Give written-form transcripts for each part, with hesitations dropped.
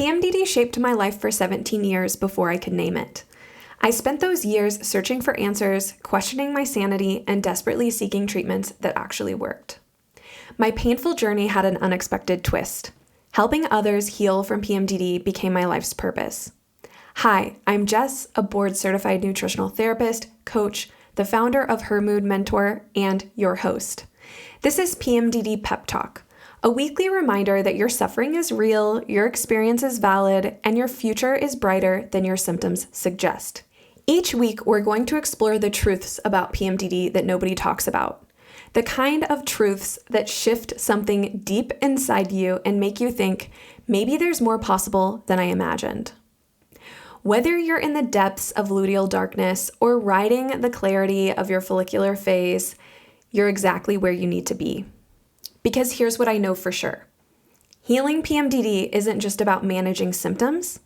PMDD shaped my life for 17 years before I could name it. I spent those years searching for answers, questioning my sanity, and desperately seeking treatments that actually worked. My painful journey had an unexpected twist. Helping others heal from PMDD became my life's purpose. Hi, I'm Jess, a board-certified nutritional therapist, coach, the founder of Her Mood Mentor, and your host. This is PMDD Pep Talk, a weekly reminder that your suffering is real, your experience is valid, and your future is brighter than your symptoms suggest. Each week, we're going to explore the truths about PMDD that nobody talks about. The kind of truths that shift something deep inside you and make you think, maybe there's more possible than I imagined. Whether you're in the depths of luteal darkness or riding the clarity of your follicular phase, you're exactly where you need to be. Because here's what I know for sure. Healing PMDD isn't just about managing symptoms,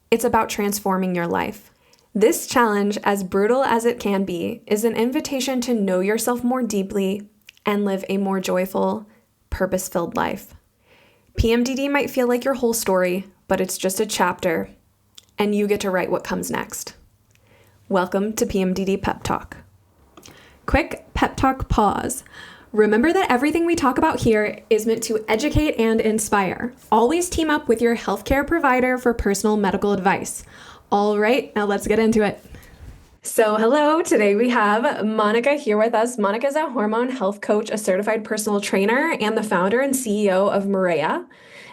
it's about transforming your life. This challenge, as brutal as it can be, is an invitation to know yourself more deeply and live a more joyful, purpose-filled life. PMDD might feel like your whole story, but it's just a chapter, and you get to write what comes next. Welcome to PMDD Pep Talk. Quick pep talk pause. Remember that everything we talk about here is meant to educate and inspire. Always team up with your healthcare provider for personal medical advice. All right, now let's get into it. So hello, today we have Monica here with us. Monica is a hormone health coach, a certified personal trainer, and the founder and CEO of Marea.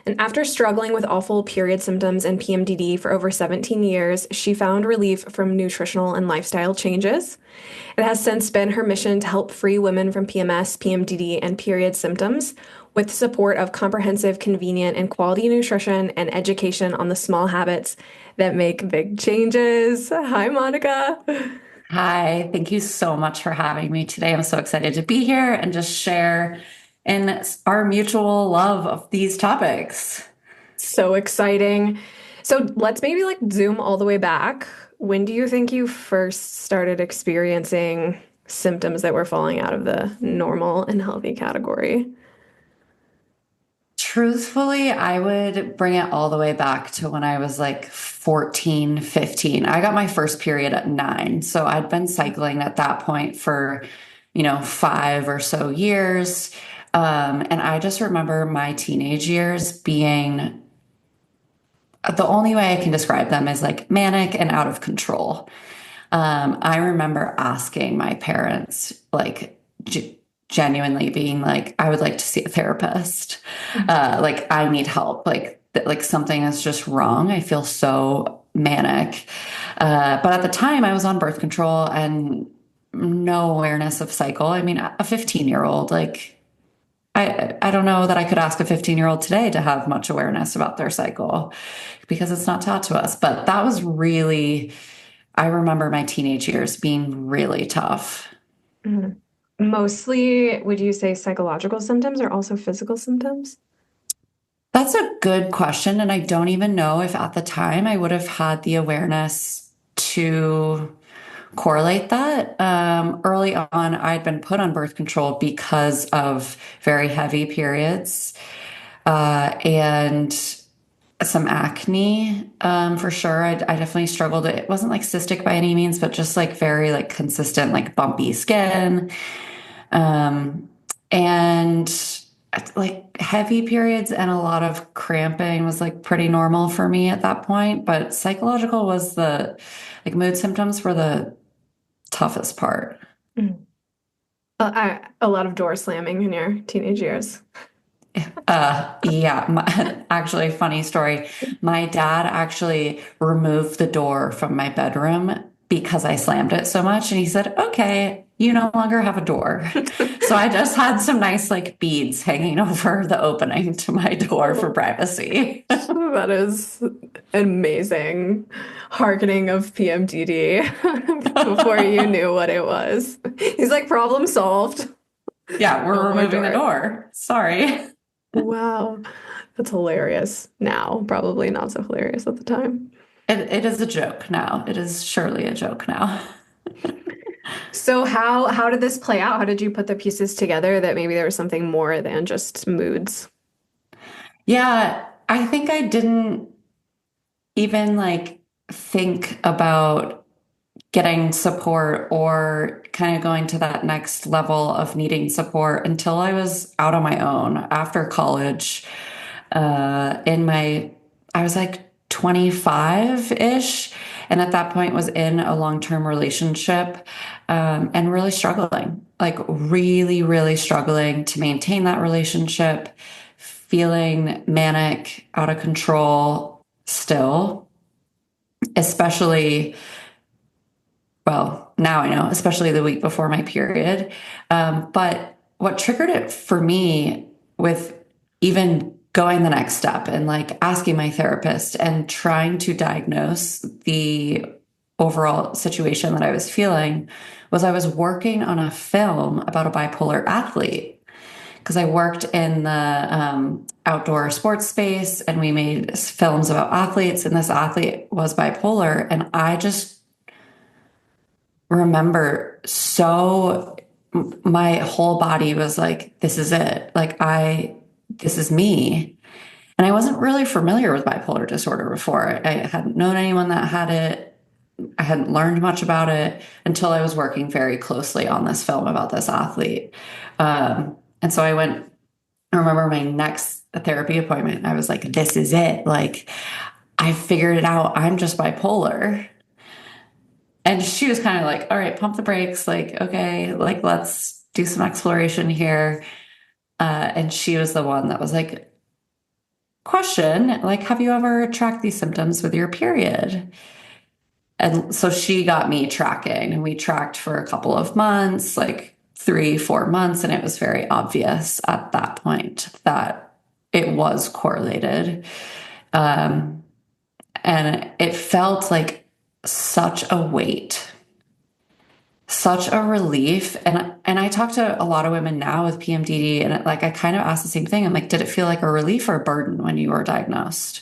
And after struggling with awful period symptoms and PMDD for over 17 years, she found relief from nutritional and lifestyle changes. It has since been her mission to help free women from PMS, PMDD, and period symptoms with the support of comprehensive, convenient, and quality nutrition and education on the small habits that make big changes. Hi, Monica. Hi, thank you so much for having me today. I'm so excited to be here and just share in our mutual love of these topics. So exciting. So let's maybe zoom all the way back. When do you think you first started experiencing symptoms that were falling out of the normal and healthy category? Truthfully, I would bring it all the way back to when I was like 14, 15. I got my first period at 9. So I'd been cycling at that point for, 5 or so years. And I just remember my teenage years being the only way I can describe them is like manic and out of control. I remember asking my parents, genuinely being like, I would like to see a therapist. I need help. Like something is just wrong. I feel so manic. But at the time I was on birth control and no awareness of cycle. I mean, a 15-year-old, I don't know that I could ask a 15-year-old today to have much awareness about their cycle because it's not taught to us. But that was really, I remember my teenage years being really tough. Mm-hmm. Mostly, would you say psychological symptoms or also physical symptoms? That's a good question. And I don't even know if at the time I would have had the awareness to correlate that. Early on, I'd been put on birth control because of very heavy periods and some acne for sure. I definitely struggled. It wasn't like cystic by any means, but just like very like consistent, like bumpy skin. And like heavy periods and a lot of cramping was like pretty normal for me at that point. But psychological was mood symptoms were the toughest part. Mm. A lot of door slamming in your teenage years. Yeah, actually, funny story. My dad actually removed the door from my bedroom because I slammed it so much. And he said, okay, you no longer have a door. So I just had some nice beads hanging over the opening to my door for privacy. That is amazing. Hearkening of PMDD before you knew what it was. He's like, problem solved. Yeah, we're removing the door. Sorry. Wow. That's hilarious now. Probably not so hilarious at the time. It is a joke now. It is surely a joke now. So how did this play out? How did you put the pieces together that maybe there was something more than just moods? Yeah, I think I didn't even like think about getting support or kind of going to that next level of needing support until I was out on my own after college. I was like 25-ish, and at that point was in a long-term relationship, and really struggling, like really, really struggling to maintain that relationship, feeling manic, out of control still, especially, well, now I know, especially the week before my period. But what triggered it for me with even going the next step and like asking my therapist and trying to diagnose the overall situation that I was feeling was I was working on a film about a bipolar athlete because I worked in the outdoor sports space and we made films about athletes, and this athlete was bipolar. And I just remember my whole body was like, this is it. This is me. And I wasn't really familiar with bipolar disorder before. I hadn't known anyone that had it. I hadn't learned much about it until I was working very closely on this film about this athlete. And so I remember my next therapy appointment, I was like, this is it. Like, I figured it out. I'm just bipolar. And she was kind of like, all right, pump the brakes. Like, okay, like, let's do some exploration here. And she was the one that was like, question, like, have you ever tracked these symptoms with your period? And so she got me tracking, and we tracked for a couple of months, like 3, 4 months. And it was very obvious at that point that it was correlated. Um, and it felt like such a weight, such a relief. And I talk to a lot of women now with PMDD, and like I kind of asked the same thing. I'm like, did it feel like a relief or a burden when you were diagnosed?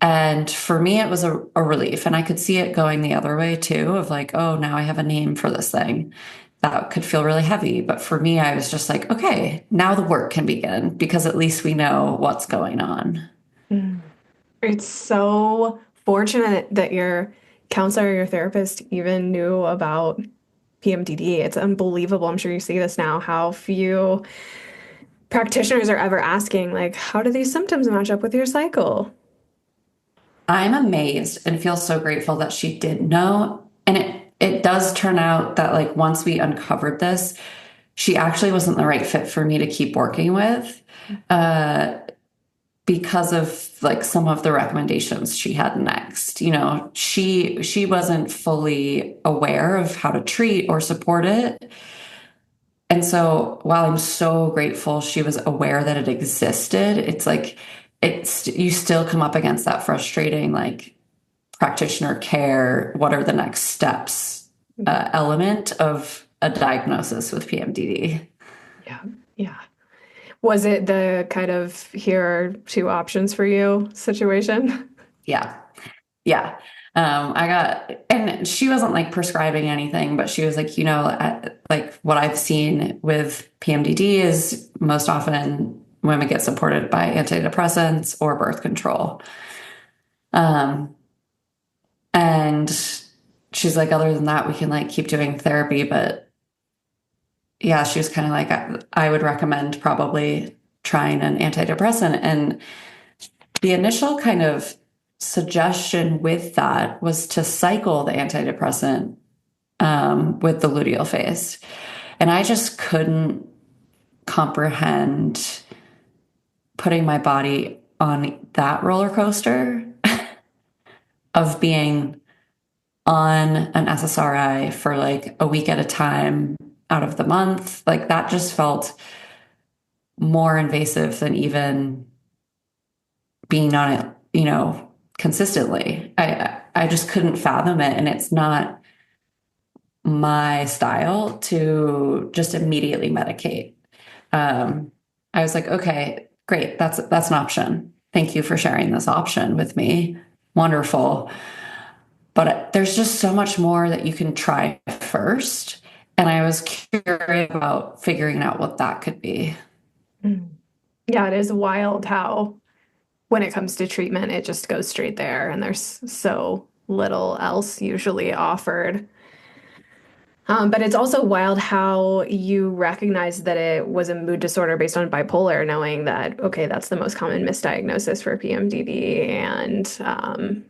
And for me, it was a relief. And I could see it going the other way too, of like, oh, now I have a name for this thing. That could feel really heavy. But for me, I was just like, okay, now the work can begin because at least we know what's going on. Mm. It's so fortunate that your counselor, your therapist even knew about PMDD. It's unbelievable. I'm sure you see this now, how few practitioners are ever asking, like, how do these symptoms match up with your cycle? I'm amazed and feel so grateful that she did know. And it does turn out that like once we uncovered this, she actually wasn't the right fit for me to keep working with. Because of like some of the recommendations she had next. You know, she wasn't fully aware of how to treat or support it. And so while I'm so grateful she was aware that it existed, it's like it's you still come up against that frustrating like practitioner care, what are the next steps element of a diagnosis with PMDD. Yeah. Yeah. Was it the kind of here are two options for you situation? Yeah. Yeah. And she wasn't like prescribing anything, but she was like, like what I've seen with PMDD is most often women get supported by antidepressants or birth control. Um, and she's like, other than that, we can like keep doing therapy. But yeah, she was kind of like, I would recommend probably trying an antidepressant. And the initial kind of suggestion with that was to cycle the antidepressant with the luteal phase. And I just couldn't comprehend putting my body on that roller coaster of being on an SSRI for like a week at a time out of the month. Like that just felt more invasive than even being on it, consistently. I just couldn't fathom it. And it's not my style to just immediately medicate. I was like, okay, great. That's an option. Thank you for sharing this option with me. Wonderful. But there's just so much more that you can try first. And I was curious about figuring out what that could be. Mm. Yeah, it is wild how when it comes to treatment, it just goes straight there, and there's so little else usually offered. But it's also wild how you recognize that it was a mood disorder based on bipolar, knowing that, okay, that's the most common misdiagnosis for PMDD, and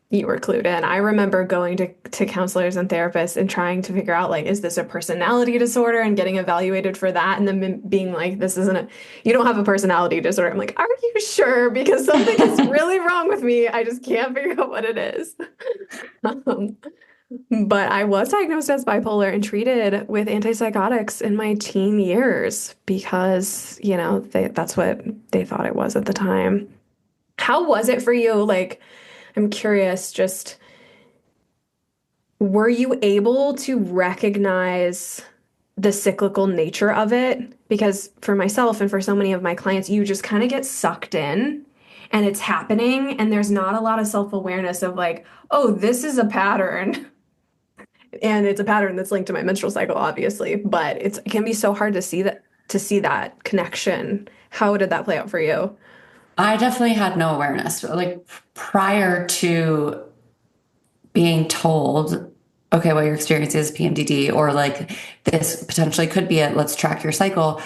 you were clued in. I remember going to counselors and therapists and trying to figure out, like, is this a personality disorder, and getting evaluated for that, and then being like, this isn't you don't have a personality disorder. I'm like, are you sure? Because something is really wrong with me. I just can't figure out what it is. Um, but I was diagnosed as bipolar and treated with antipsychotics in my teen years because, that's what they thought it was at the time. How was it for you? Like, I'm curious, just were you able to recognize the cyclical nature of it? Because for myself and for so many of my clients, you just kind of get sucked in and it's happening, and there's not a lot of self-awareness of like, oh, this is a pattern. And it's a pattern that's linked to my menstrual cycle, obviously, but it can be so hard to see that connection. How did that play out for you? I definitely had no awareness. Like prior to being told, okay, well, your experience is PMDD, or like this potentially could be it, let's track your cycle.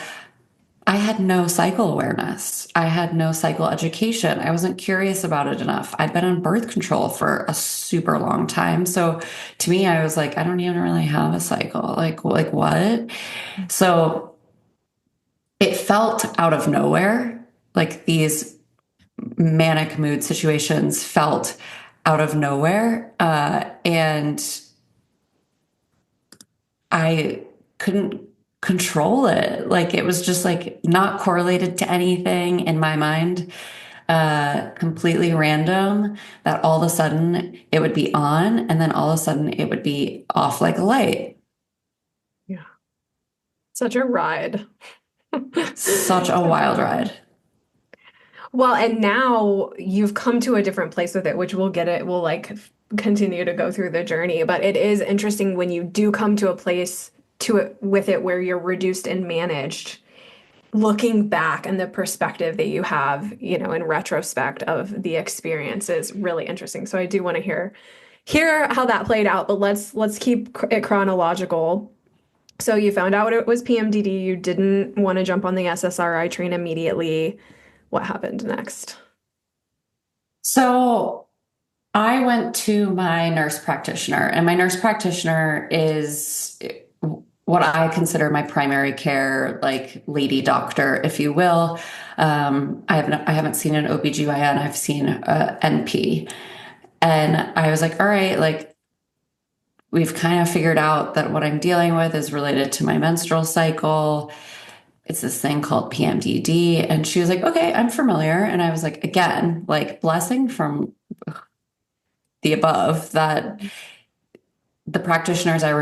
I had no cycle awareness. I had no cycle education. I wasn't curious about it enough. I'd been on birth control for a super long time. So to me, I was like, I don't even really have a cycle. Like what? So it felt out of nowhere. Like these manic mood situations felt out of nowhere. And I couldn't control it. Like it was just like not correlated to anything in my mind, completely random, that all of a sudden it would be on and then all of a sudden it would be off like a light. Yeah. Such a ride. Such a wild ride. Well, and now you've come to a different place with it, which we'll like continue to go through the journey. But it is interesting when you do come to a place with it where you're reduced and managed, looking back and the perspective that you have, in retrospect of the experience is really interesting. So I do want to hear how that played out, but let's keep it chronological. So you found out it was PMDD. You didn't want to jump on the SSRI train immediately. What happened next? So I went to my nurse practitioner, and my nurse practitioner is what I consider my primary care, like lady doctor, if you will. I haven't seen an OBGYN, I've seen a NP. And I was like, all right, like we've kind of figured out that what I'm dealing with is related to my menstrual cycle. It's this thing called PMDD. And she was like, okay, I'm familiar. And I was like, again, like blessing from the above, that the practitioners I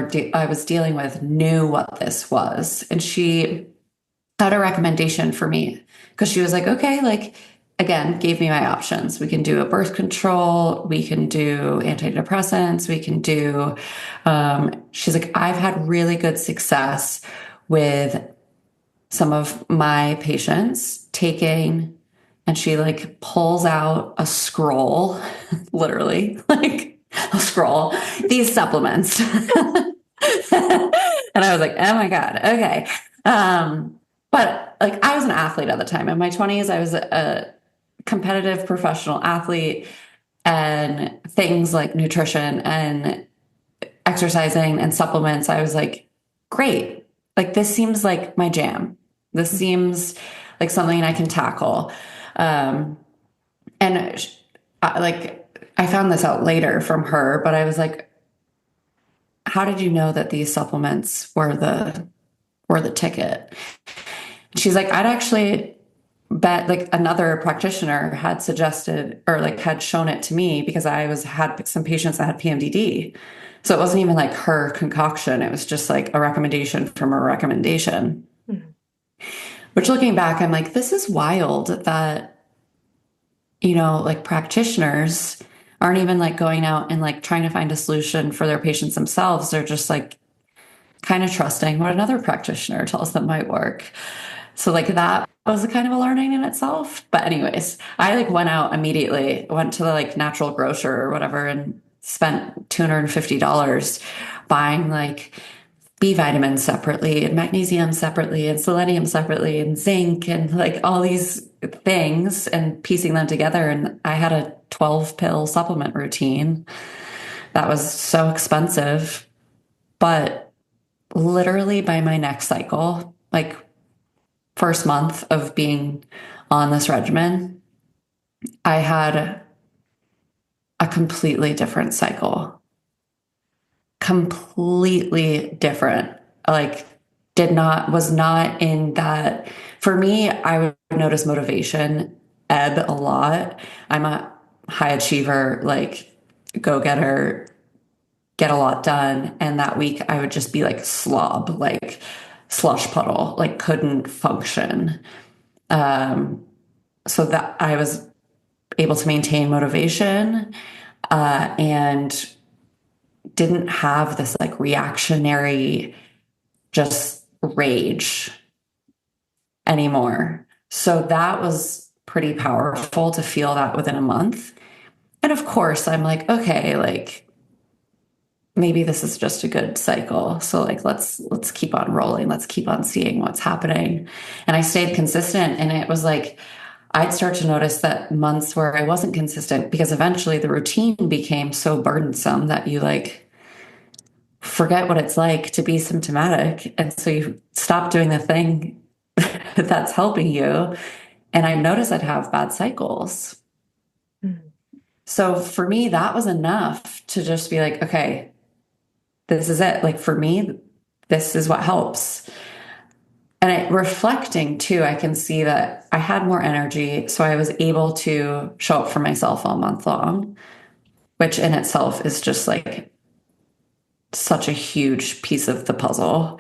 was dealing with knew what this was. And she had a recommendation for me because she was like, okay, like, again, gave me my options. We can do a birth control, we can do antidepressants, we can do, she's like, I've had really good success with some of my patients taking, and she like pulls out a scroll, literally, like a scroll, these supplements. And I was like, oh my God, okay. But like I was an athlete at the time. In my 20s, I was a competitive professional athlete, and things like nutrition and exercising and supplements, I was like, great. Like this seems like my jam. This seems like something I can tackle. And I found this out later from her, but I was like, how did you know that these supplements were the ticket? She's like, I'd actually bet like another practitioner had suggested or like had shown it to me because had some patients that had PMDD. So it wasn't even like her concoction. It was just like a recommendation from a recommendation. Mm-hmm. Which looking back, I'm like, this is wild that, like practitioners aren't even like going out and like trying to find a solution for their patients themselves. They're just like kind of trusting what another practitioner tells them might work. So like that was a kind of a learning in itself. But anyways, I like went out immediately, went to the like natural grocer or whatever and spent $250 buying like B vitamins separately and magnesium separately and selenium separately and zinc and like all these things and piecing them together. And I had a 12 pill supplement routine that was so expensive. But literally by my next cycle, like first month of being on this regimen, I had a completely different cycle. Completely different. Like, was not in that. For me, I would notice motivation ebb a lot. I'm a high achiever, like, go getter, get a lot done. And that week I would just be like slob, like slush puddle, like couldn't function. So that I was able to maintain motivation, and didn't have this like reactionary just rage anymore. So that was pretty powerful to feel that within a month. And of course, I'm like, okay, like maybe this is just a good cycle. So like let's keep on rolling. Let's keep on seeing what's happening. And I stayed consistent, and it was like I'd start to notice that months where I wasn't consistent, because eventually the routine became so burdensome that you like forget what it's like to be symptomatic. And so you stop doing the thing that's helping you. And I noticed I'd have bad cycles. So for me, that was enough to just be like, okay, this is it. Like for me, this is what helps. And reflecting too, I can see that I had more energy. So I was able to show up for myself all month long, which in itself is just like such a huge piece of the puzzle.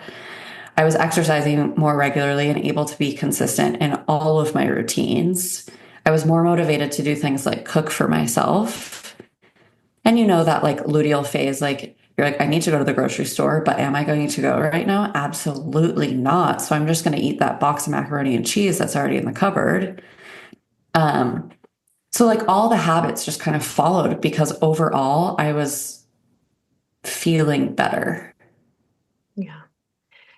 I was exercising more regularly and able to be consistent in all of my routines. I was more motivated to do things like cook for myself. And you know, that like luteal phase, like you're like, I need to go to the grocery store, but am I going to go right now? Absolutely not. So I'm just going to eat that box of macaroni and cheese that's already in the cupboard. So like all the habits just kind of followed, because overall I was feeling better. Yeah.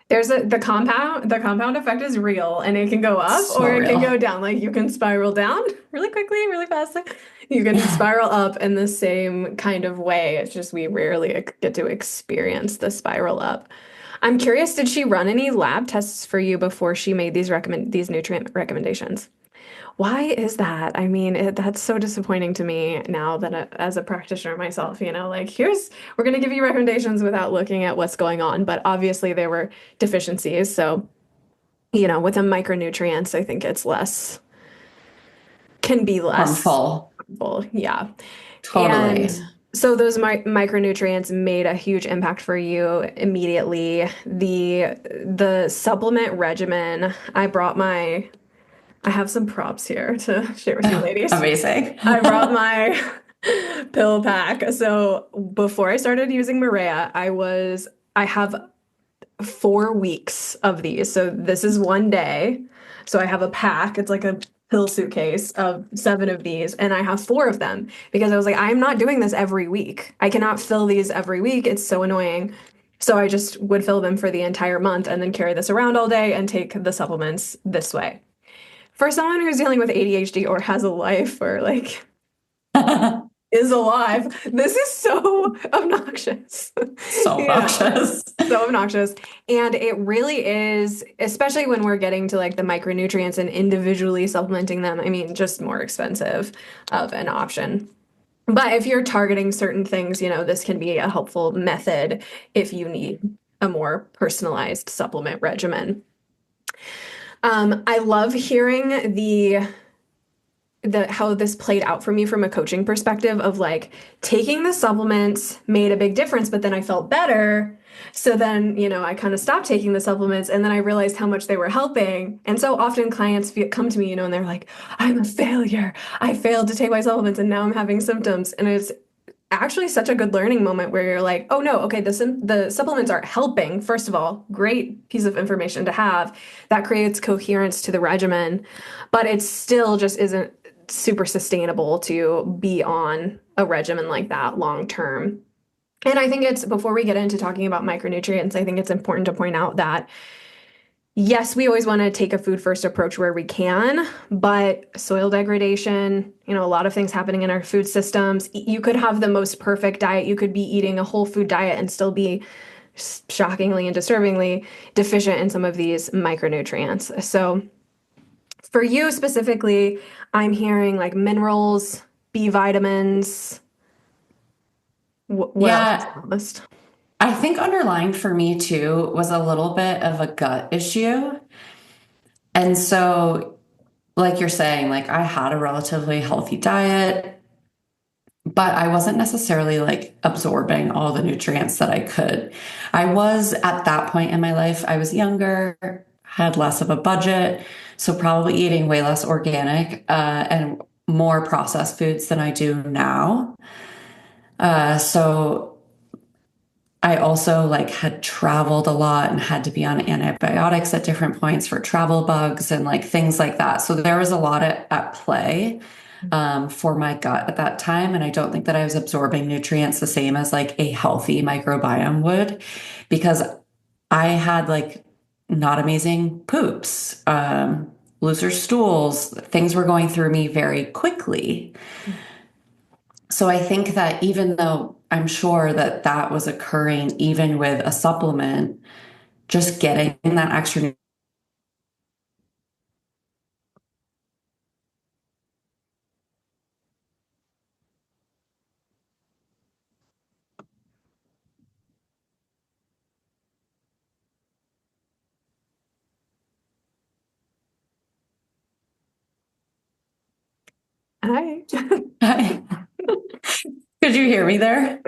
There's the compound effect is real, and it can go up So or it can real. go down. Like you can spiral down really quickly, really fast. You can spiral up in the same kind of way. It's just we rarely get to experience the spiral up. I'm curious, did she run any lab tests for you before she made these nutrient recommendations? Why is that? I mean, that's so disappointing to me now that as a practitioner myself, like we're going to give you recommendations without looking at what's going on. But obviously there were deficiencies. So, with the micronutrients, I think can be less Harmful. harmful. Yeah. Totally. And so those micronutrients made a huge impact for you immediately. The supplement regimen, I have some props here to share with you ladies. Amazing. I brought my pill pack. So before I started using Marea, I have 4 weeks of these. So this is one day. So I have a pack. It's like a pill suitcase of 7 of these, and I have 4 of them because I was like, I'm not doing this every week. I cannot fill these every week. It's so annoying. So I just would fill them for the entire month and then carry this around all day and take the supplements this way. For someone who's dealing with ADHD or has a life or like is alive, this is so obnoxious. So obnoxious. So obnoxious. And it really is, especially when we're getting to like the micronutrients and individually supplementing them, I mean, just more expensive of an option. But if you're targeting certain things, this can be a helpful method if you need a more personalized supplement regimen. I love hearing how this played out for me from a coaching perspective of like taking the supplements made a big difference, but then I felt better. So then, I kind of stopped taking the supplements, and then I realized how much they were helping. And so often clients come to me, and they're like, I'm a failure. I failed to take my supplements and now I'm having symptoms. And actually such a good learning moment where you're like, oh no, okay, the supplements are helping. First of all, great piece of information to have that creates coherence to the regimen, but it still just isn't super sustainable to be on a regimen like that long term. And I think it's, before we get into talking about micronutrients, I think it's important to point out that yes, we always want to take a food first approach where we can, but soil degradation, a lot of things happening in our food systems. You could have the most perfect diet. You could be eating a whole food diet and still be shockingly and disturbingly deficient in some of these micronutrients. So for you specifically, I'm hearing like minerals, B vitamins. What else is Yeah, on the list? I think underlying for me too was a little bit of a gut issue. And so, like you're saying, like I had a relatively healthy diet, but I wasn't necessarily like absorbing all the nutrients that I could. I was at that point in my life, I was younger, had less of a budget, so probably eating way less organic and more processed foods than I do now. So I also like had traveled a lot and had to be on antibiotics at different points for travel bugs and like things like that. So there was a lot at play for my gut at that time. And I don't think that I was absorbing nutrients the same as like a healthy microbiome would, because I had like not amazing poops, looser stools, things were going through me very quickly. So I think that even though I'm sure that that was occurring even with a supplement, just getting that extra. Hi. Could you hear me there?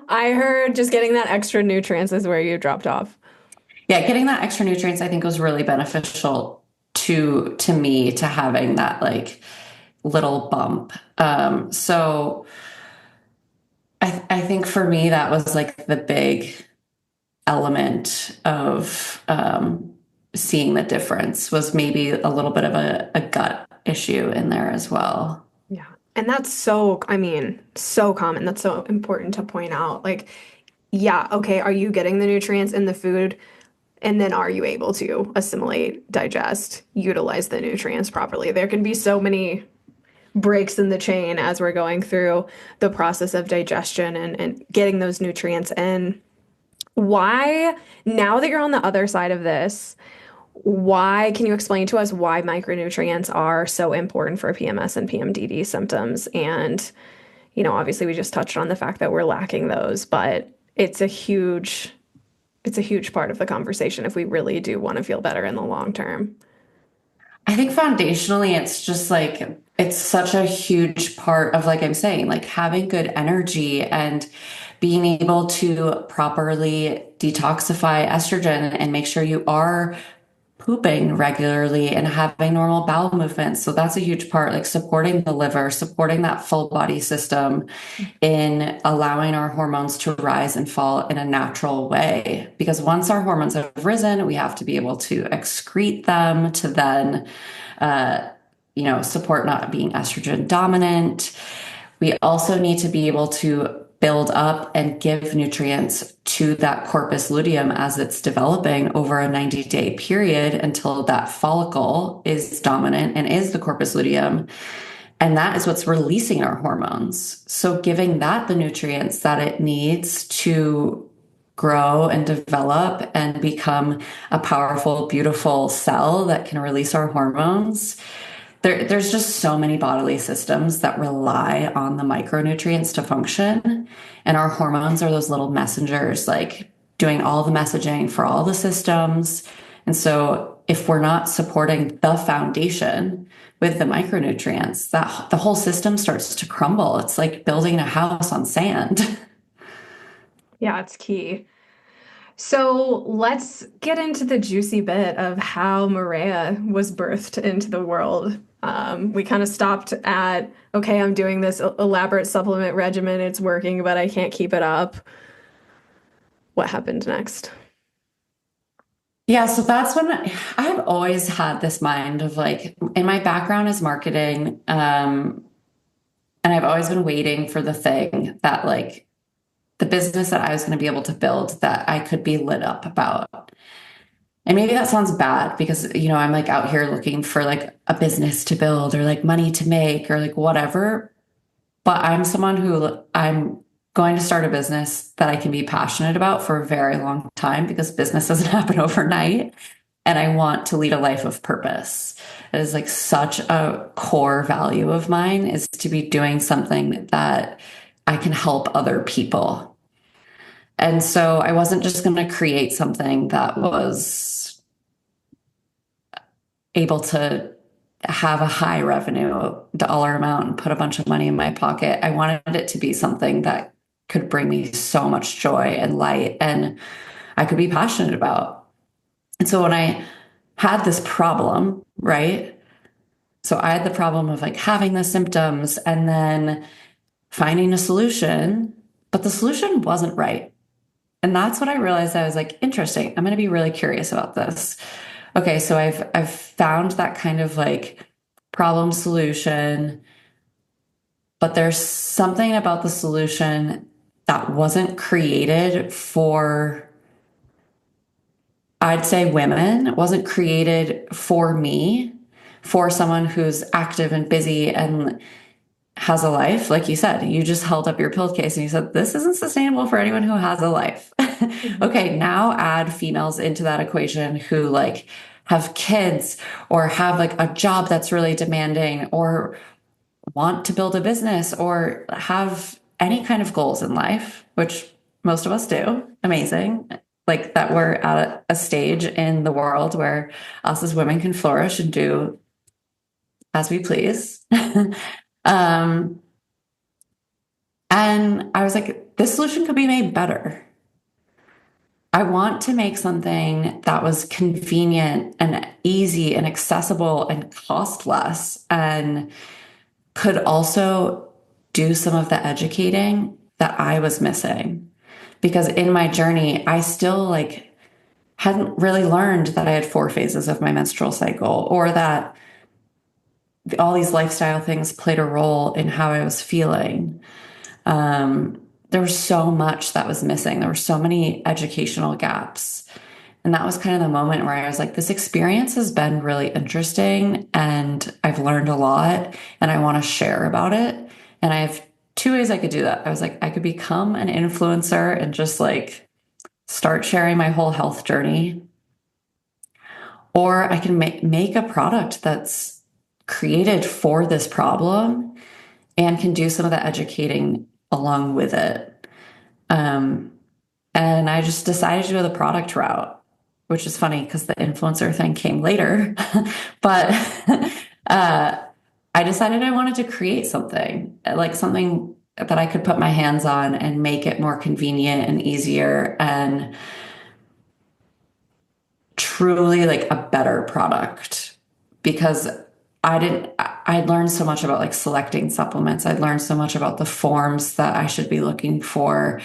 I heard just getting that extra nutrients is where you dropped off. Yeah, getting that extra nutrients I think was really beneficial to me to having that like little bump. So I think for me that was like the big element of seeing the difference was maybe a little bit of a gut issue in there as well. Yeah. And that's so, I mean, so common. That's so important to point out. Like, yeah, okay, are you getting the nutrients in the food? And then are you able to assimilate, digest, utilize the nutrients properly? There can be so many breaks in the chain as we're going through the process of digestion and getting those nutrients in. Why, now that you're on the other side of this, why can you explain to us why micronutrients are so important for PMS and PMDD symptoms? And, obviously we just touched on the fact that we're lacking those, but it's a huge part of the conversation if we really do want to feel better in the long term. I think foundationally, it's just like, it's such a huge part of, like I'm saying, like having good energy and being able to properly detoxify estrogen and make sure you are pooping regularly and having normal bowel movements. So that's a huge part, like supporting the liver, supporting that full body system in allowing our hormones to rise and fall in a natural way. Because once our hormones have risen, we have to be able to excrete them to then, support not being estrogen dominant. We also need to be able to build up and give nutrients to that corpus luteum as it's developing over a 90-day period until that follicle is dominant and is the corpus luteum. And that is what's releasing our hormones. So giving that the nutrients that it needs to grow and develop and become a powerful, beautiful cell that can release our hormones. There's just so many bodily systems that rely on the micronutrients to function. And our hormones are those little messengers, like doing all the messaging for all the systems. And so if we're not supporting the foundation with the micronutrients, that the whole system starts to crumble. It's like building a house on sand. Yeah, it's key. So let's get into the juicy bit of how Marea was birthed into the world. We kind of stopped at, okay, I'm doing this elaborate supplement regimen. It's working, but I can't keep it up. What happened next? Yeah, so that's when I've always had this mind of like, in my background is marketing, and I've always been waiting for the thing that like the business that I was going to be able to build that I could be lit up about. And maybe that sounds bad because, I'm like out here looking for like a business to build or like money to make or like whatever. But I'm someone who I'm going to start a business that I can be passionate about for a very long time because business doesn't happen overnight. And I want to lead a life of purpose. It is like such a core value of mine is to be doing something that I can help other people. And so I wasn't just going to create something that was able to have a high revenue dollar amount and put a bunch of money in my pocket. I wanted it to be something that could bring me so much joy and light and I could be passionate about. And so when I had this problem, right? So I had the problem of like having the symptoms and then finding a solution, but the solution wasn't right. And that's what I realized. I was like, interesting. I'm going to be really curious about this. Okay, so I've found that kind of like problem solution, but there's something about the solution that wasn't created for, I'd say, women. It wasn't created for me, for someone who's active and busy and has a life. Like you said, you just held up your pill case and you said, this isn't sustainable for anyone who has a life. Okay, now add females into that equation who like have kids or have like a job that's really demanding or want to build a business or have any kind of goals in life, which most of us do. Amazing. Like that we're at a stage in the world where us as women can flourish and do as we please. um, and I was like, this solution could be made better. I want to make something that was convenient and easy and accessible and cost less and could also do some of the educating that I was missing. Because in my journey, I still like hadn't really learned that I had 4 phases of my menstrual cycle or that all these lifestyle things played a role in how I was feeling. There was so much that was missing. There were so many educational gaps. And that was kind of the moment where I was like, this experience has been really interesting and I've learned a lot and I want to share about it. And I have 2 ways I could do that. I was like, I could become an influencer and just like start sharing my whole health journey. Or I can make a product that's created for this problem and can do some of the educating along with it. And I just decided to go the product route, which is funny because the influencer thing came later. But I decided I wanted to create something, like something that I could put my hands on and make it more convenient and easier and truly like a better product because I'd learned so much about like selecting supplements. I'd learned so much about the forms that I should be looking for.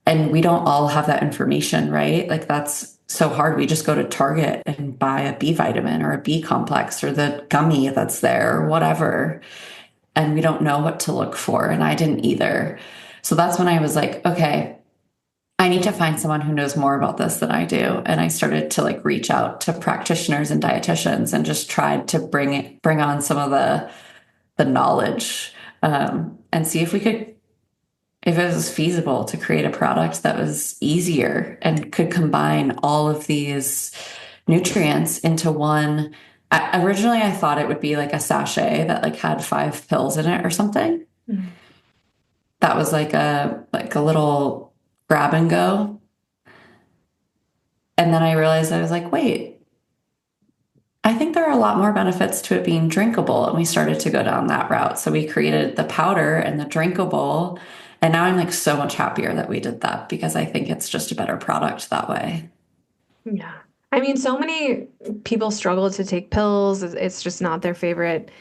And we don't all have that information, right? Like that's so hard. We just go to Target and buy a B vitamin or a B complex or the gummy that's there or whatever. And we don't know what to look for. And I didn't either. So that's when I was like, okay, I need to find someone who knows more about this than I do. And I started to like reach out to practitioners and dietitians and just tried to bring on some of the knowledge and see if it was feasible to create a product that was easier and could combine all of these nutrients into one. Originally, I thought it would be like a sachet that like had 5 pills in it or something. Mm-hmm. That was like a little grab and go. And then I realized I was like, wait, I think there are a lot more benefits to it being drinkable. And we started to go down that route. So we created the powder and the drinkable. And now I'm like so much happier that we did that because I think it's just a better product that way. Yeah. I mean, so many people struggle to take pills. It's just not their favorite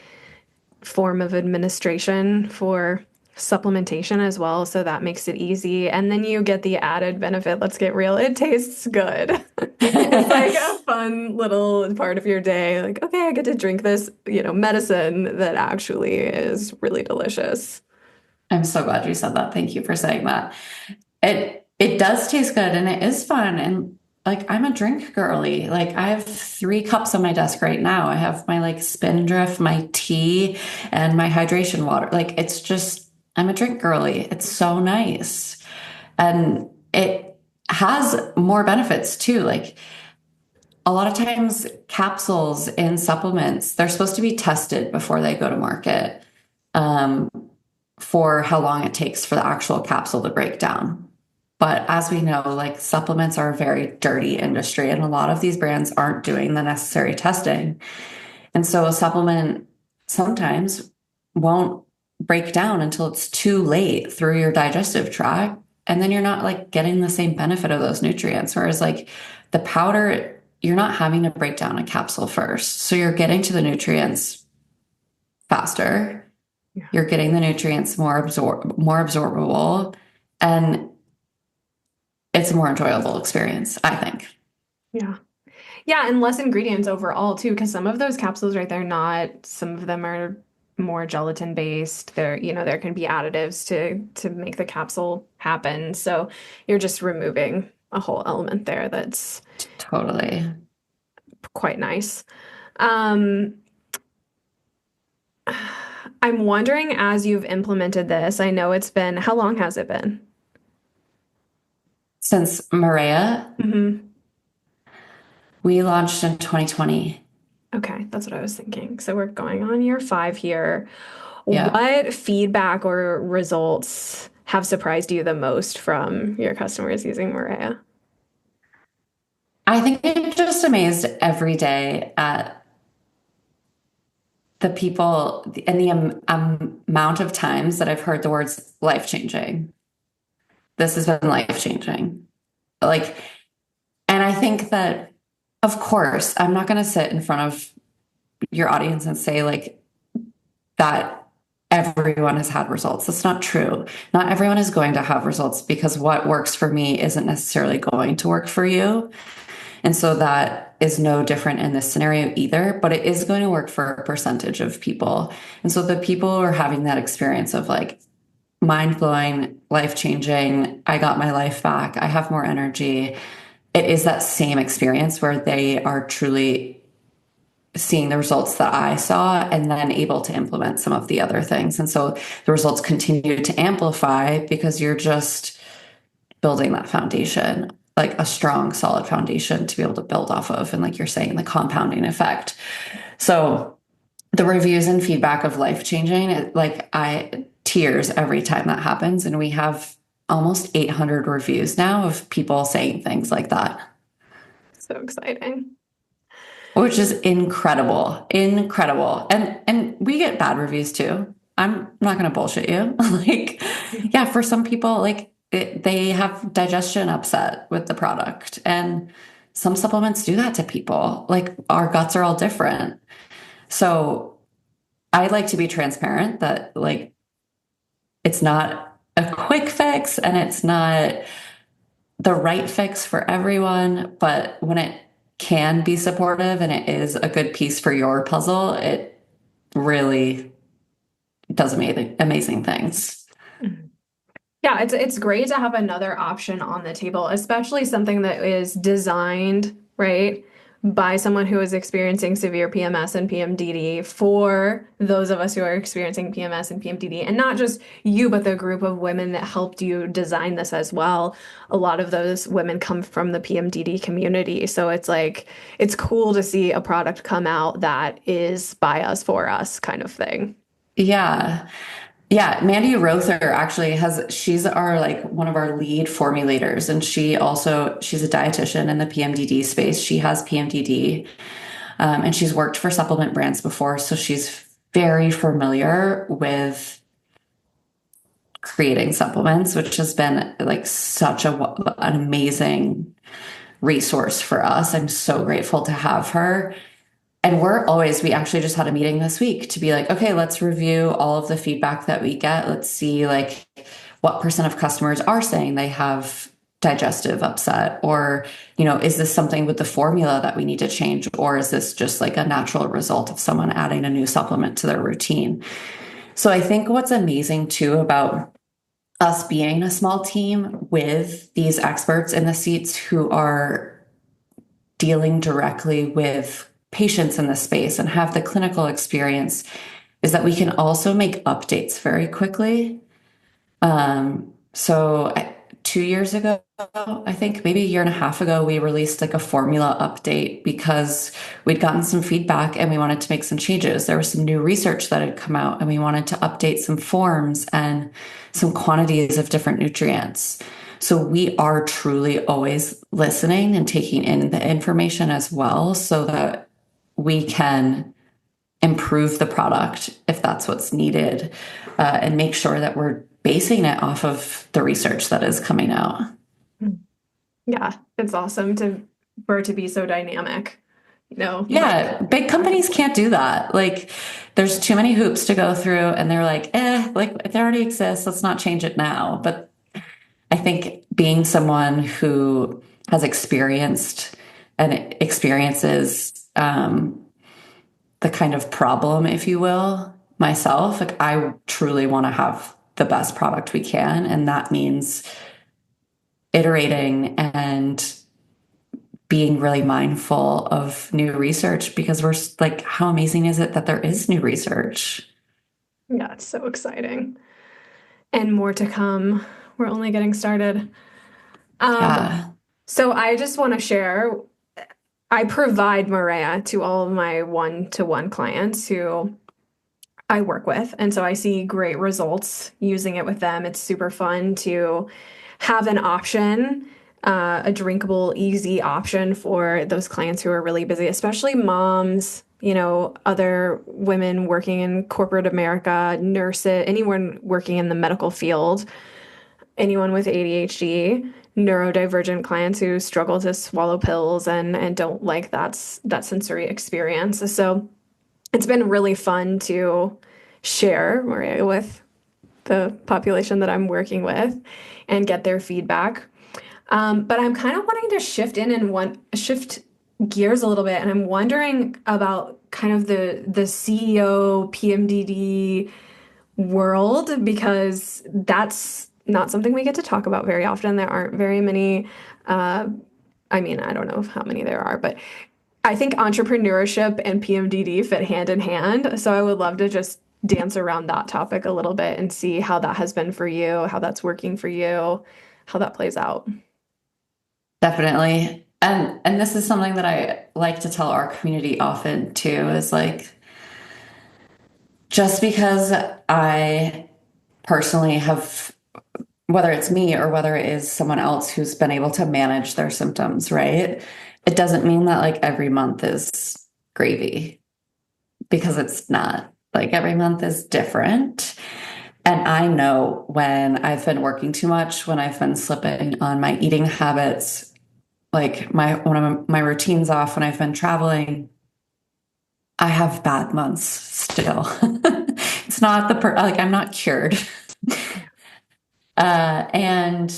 form of administration for supplementation as well. So that makes it easy. And then you get the added benefit. Let's get real. It tastes good. It's like a fun little part of your day. Like, okay, I get to drink this, medicine that actually is really delicious. I'm so glad you said that. Thank you for saying that. It does taste good and it is fun. And like I'm a drink girly. Like I have 3 cups on my desk right now. I have my like Spindrift, my tea, and my hydration water. Like it's just I'm a drink girly. It's so nice. And it has more benefits too. Like a lot of times capsules and supplements, they're supposed to be tested before they go to market. Um, for how long it takes for the actual capsule to break down. But as we know, like supplements are a very dirty industry, and a lot of these brands aren't doing the necessary testing. And so a supplement sometimes won't break down until it's too late through your digestive tract. And then you're not like getting the same benefit of those nutrients. Whereas like the powder, you're not having to break down a capsule first. So you're getting to the nutrients faster. Yeah. You're getting the nutrients more absorbable, and it's a more enjoyable experience, I think. Yeah. Yeah, and less ingredients overall too, because some of those capsules right there, not some of them are more gelatin based. There can be additives to make the capsule happen. So you're just removing a whole element there that's Totally. quite nice. Um, I'm wondering as you've implemented this, I know it's been, how long has it been? Since Marea, Hmm. we launched in 2020. Okay, that's what I was thinking. So we're going on year 5 here. Yeah. What feedback or results have surprised you the most from your customers using Marea? I think I'm just amazed every day at the people and the amount of times that I've heard the words life changing. This has been life changing. Like, and I think that, of course, I'm not going to sit in front of your audience and say like that everyone has had results. That's not true. Not everyone is going to have results because what works for me isn't necessarily going to work for you. And so that is no different in this scenario either, but it is going to work for a percentage of people. And so the people who are having that experience of like mind blowing, life changing, I got my life back, I have more energy. It is that same experience where they are truly seeing the results that I saw and then able to implement some of the other things. And so the results continue to amplify because you're just building that foundation, like a strong, solid foundation to be able to build off of. And like you're saying, the compounding effect. So the reviews and feedback of life changing, like I tears every time that happens. And we have almost 800 reviews now of people saying things like that. So exciting. Which is incredible, incredible. And we get bad reviews too. I'm not going to bullshit you. Like, yeah, for some people, like they have digestion upset with the product, and some supplements do that to people. Like our guts are all different. So I like to be transparent that like it's not a quick fix and it's not the right fix for everyone, but when it can be supportive and it is a good piece for your puzzle, it really does amazing things. Yeah, it's great to have another option on the table, especially something that is designed, right, by someone who is experiencing severe PMS and PMDD for those of us who are experiencing PMS and PMDD, and not just you, but the group of women that helped you design this as well. A lot of those women come from the PMDD community. So it's like, it's cool to see a product come out that is by us, for us kind of thing. Yeah. Yeah, Mandy Rother actually she's our like one of our lead formulators, and she's a dietitian in the PMDD space. She has PMDD, and she's worked for supplement brands before, so she's very familiar with creating supplements, which has been like such an amazing resource for us. I'm so grateful to have her. And we actually just had a meeting this week to be like, okay, let's review all of the feedback that we get. Let's see like what percent of customers are saying they have digestive upset, or, is this something with the formula that we need to change? Or is this just like a natural result of someone adding a new supplement to their routine? So I think what's amazing too about us being a small team with these experts in the seats who are dealing directly with patients in the space and have the clinical experience is that we can also make updates very quickly. So 2 years ago, I think maybe a year and a half ago, we released like a formula update because we'd gotten some feedback and we wanted to make some changes. There was some new research that had come out and we wanted to update some forms and some quantities of different nutrients. So we are truly always listening and taking in the information as well so that we can improve the product if that's what's needed, and make sure that we're basing it off of the research that is coming out. Yeah, it's awesome for it to be so dynamic. Yeah, big companies can't do that. Like, there's too many hoops to go through, and they're like, like it already exists. Let's not change it now. But I think being someone who has experienced and experiences the kind of problem, if you will, myself, like I truly want to have the best product we can. And that means iterating and being really mindful of new research because we're like, how amazing is it that there is new research? Yeah, it's so exciting. And more to come. We're only getting started. Yeah. So I just want to share, I provide Marea to all of my one-to-one clients who I work with. And so I see great results using it with them. It's super fun to have an option, a drinkable, easy option for those clients who are really busy, especially moms, other women working in corporate America, nurses, anyone working in the medical field, anyone with ADHD, neurodivergent clients who struggle to swallow pills and don't like that sensory experience. So it's been really fun to share Marea with the population that I'm working with and get their feedback. But I'm kind of wanting to shift gears a little bit, and I'm wondering about kind of the CEO PMDD world because that's not something we get to talk about very often. There aren't very many. I mean, I don't know how many there are, but I think entrepreneurship and PMDD fit hand in hand. So I would love to just dance around that topic a little bit and see how that has been for you, how that's working for you, how that plays out. Definitely. And this is something that I like to tell our community often too, is like, just because I personally have, whether it's me or whether it is someone else who's been able to manage their symptoms, right? It doesn't mean that like every month is gravy, because it's not. Like every month is different. And I know when I've been working too much, when I've been slipping on my eating habits, like one of my routines off, when I've been traveling, I have bad months still. It's not like I'm not cured. And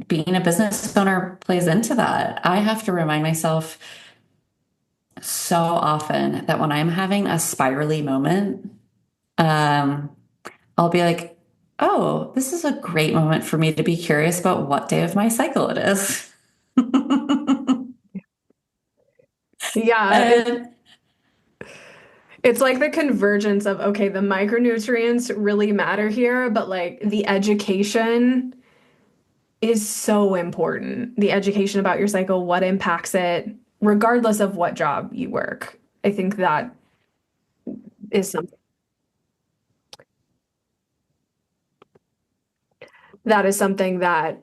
being a business owner plays into that. I have to remind myself so often that when I'm having a spirally moment, I'll be like, oh, this is a great moment for me to be curious about what day of my cycle it is. Yeah, And it's like the convergence of, okay, the micronutrients really matter here, but like the education is so important. The education about your cycle, what impacts it, regardless of what job you work. I think is something that is something that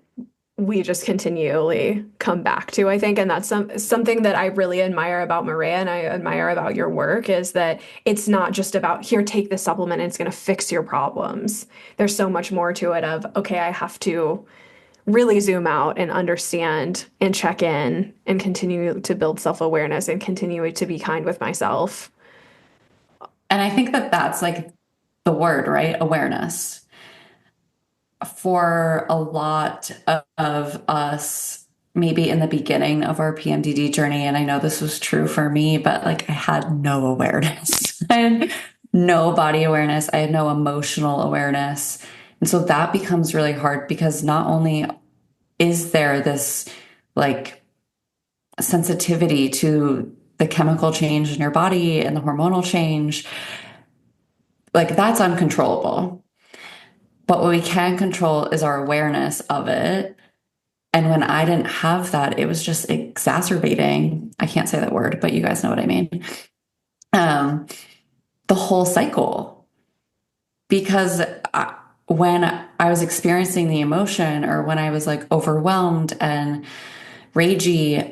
we just continually come back to, I think. And that's something that I really admire about Marea and I admire about your work is that it's not just about here, take this supplement and it's going to fix your problems. There's so much more to it of, okay, I have to really zoom out and understand and check in and continue to build self-awareness and continue to be kind with myself. And I think that that's like the word, right? Awareness. For a lot of us, maybe in the beginning of our PMDD journey, and I know this was true for me, but like I had no awareness. I had no body awareness. I had no emotional awareness. And so that becomes really hard because not only is there this like sensitivity to the chemical change in your body and the hormonal change, like that's uncontrollable. But what we can control is our awareness of it. And when I didn't have that, it was just exacerbating. I can't say that word, but you guys know what I mean. Um, the whole cycle. Because when I was experiencing the emotion or when I was like overwhelmed and ragey,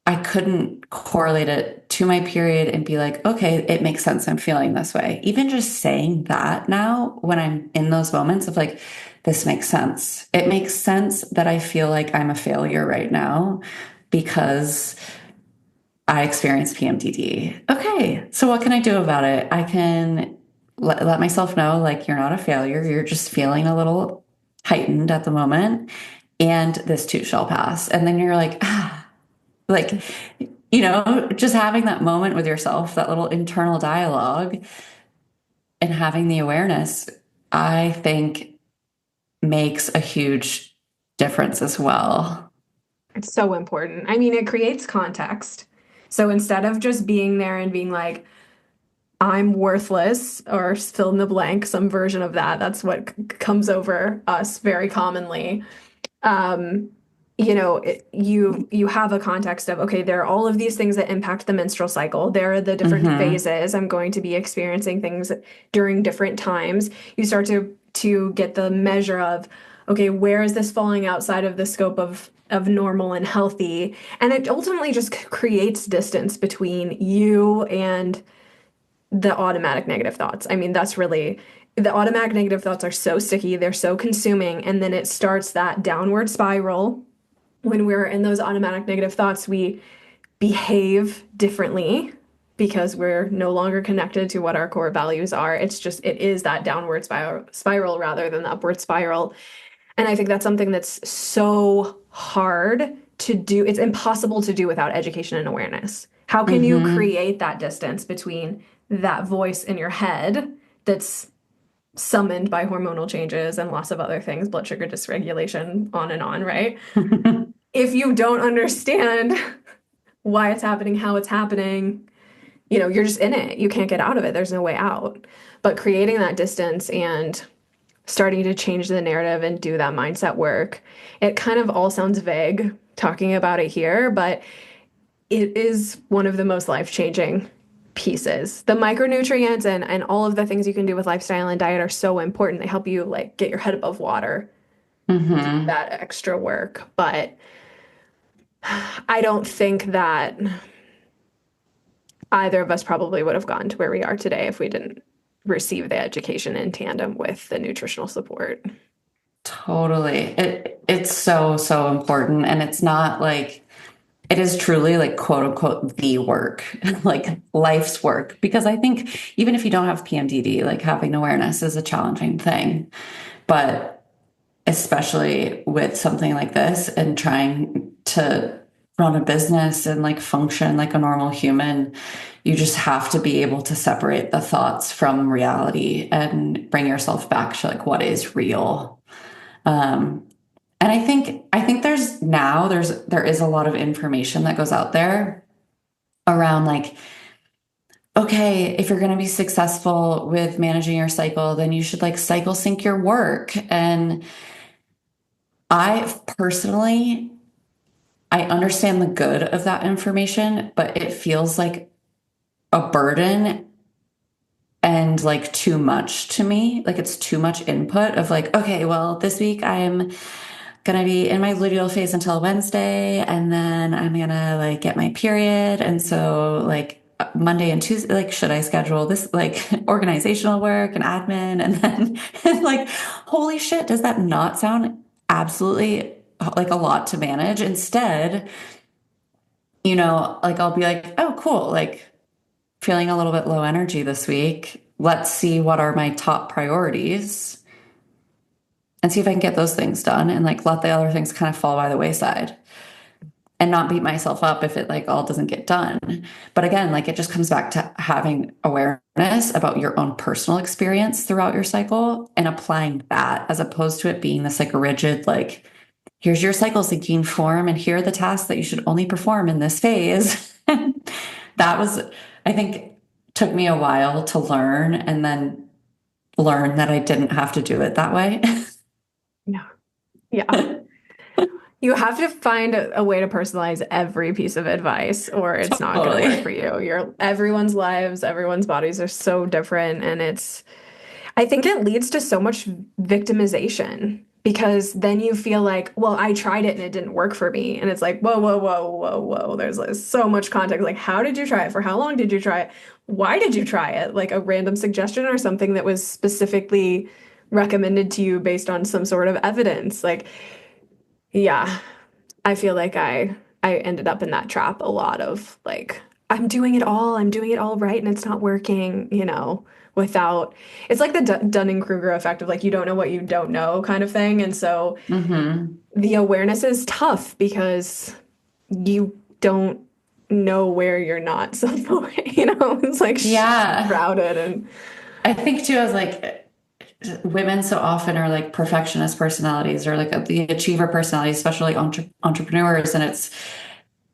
I couldn't correlate it to my period and be like, okay, it makes sense. I'm feeling this way. Even just saying that now, when I'm in those moments of like, this makes sense. It makes sense that I feel like I'm a failure right now because I experienced PMDD. Okay, so what can I do about it? I can let myself know, like, you're not a failure. You're just feeling a little heightened at the moment. And this too shall pass. And then you're like, like, just having that moment with yourself, that little internal dialogue and having the awareness, I think makes a huge difference as well. It's so important. I mean, it creates context. So instead of just being there and being like, I'm worthless or fill in the blank, some version of that, that's what comes over us very commonly. Um, you have a context of, okay, there are all of these things that impact the menstrual cycle. There are the different phases. I'm going to be experiencing things during different times. You start to get the measure of, okay, where is this falling outside of the scope of normal and healthy? And it ultimately just creates distance between you and the automatic negative thoughts. I mean, that's really the automatic negative thoughts are so sticky, they're so consuming, and then it starts that downward spiral. When we're in those automatic negative thoughts, we behave differently because we're no longer connected to what our core values are. It is that downward spiral rather than the upward spiral. And I think that's something that's so hard to do. It's impossible to do without education and awareness. How can you create that distance between that voice in your head that's summoned by hormonal changes and lots of other things, blood sugar dysregulation, on and on, right? If you don't understand why it's happening, how it's happening, you're just in it. You can't get out of it. There's no way out. But creating that distance and starting to change the narrative and do that mindset work, it kind of all sounds vague talking about it here, but it is one of the most life-changing pieces. The micronutrients and all of the things you can do with lifestyle and diet are so important. They help you like get your head above water, do that extra work. But I don't think that either of us probably would have gotten to where we are today if we didn't receive the education in tandem with the nutritional support. Totally. It's so, so important. And it's not like, it is truly like quote unquote the work, like life's work. Because I think even if you don't have PMDD, like having awareness is a challenging thing. But especially with something like this and trying to run a business and like function like a normal human, you just have to be able to separate the thoughts from reality and bring yourself back to like what is real. And I think there is a lot of information that goes out there around like, okay, if you're going to be successful with managing your cycle, then you should like cycle sync your work. And I personally, I understand the good of that information, but it feels like a burden and like too much to me. Like it's too much input of like, okay, well, this week I'm gonna be in my luteal phase until Wednesday, and then I'm gonna like get my period. And so like Monday and Tuesday, like should I schedule this like organizational work and admin? And then and like, holy shit, does that not sound absolutely like a lot to manage? Instead, like I'll be like, oh, cool, like feeling a little bit low energy this week. Let's see what are my top priorities and see if I can get those things done and like let the other things kind of fall by the wayside and not beat myself up if it like all doesn't get done. But again, like it just comes back to having awareness about your own personal experience throughout your cycle and applying that as opposed to it being this like rigid, like, here's your cycle syncing form and here are the tasks that you should only perform in this phase. That was, I think, took me a while to learn and then learn that I didn't have to do it that way. Yeah. Yeah. You have to find a way to personalize every piece of advice or it's not going to work for you. Everyone's lives, everyone's bodies are so different. And I think it leads to so much victimization because then you feel like, well, I tried it and it didn't work for me. And it's like, whoa, whoa, whoa, whoa, whoa. There's like so much context. Like, how did you try it? For how long did you try it? Why did you try it? Like a random suggestion or something that was specifically recommended to you based on some sort of evidence. Like, yeah, I feel like I ended up in that trap a lot of like I'm doing it all right and it's not working, without it's like the Dunning-Kruger effect of like you don't know what you don't know kind of thing. And so the awareness is tough because you don't know where you're not it's like shrouded. And I think too, I was like, women so often are like perfectionist personalities or like the achiever personalities, especially entrepreneurs. And it's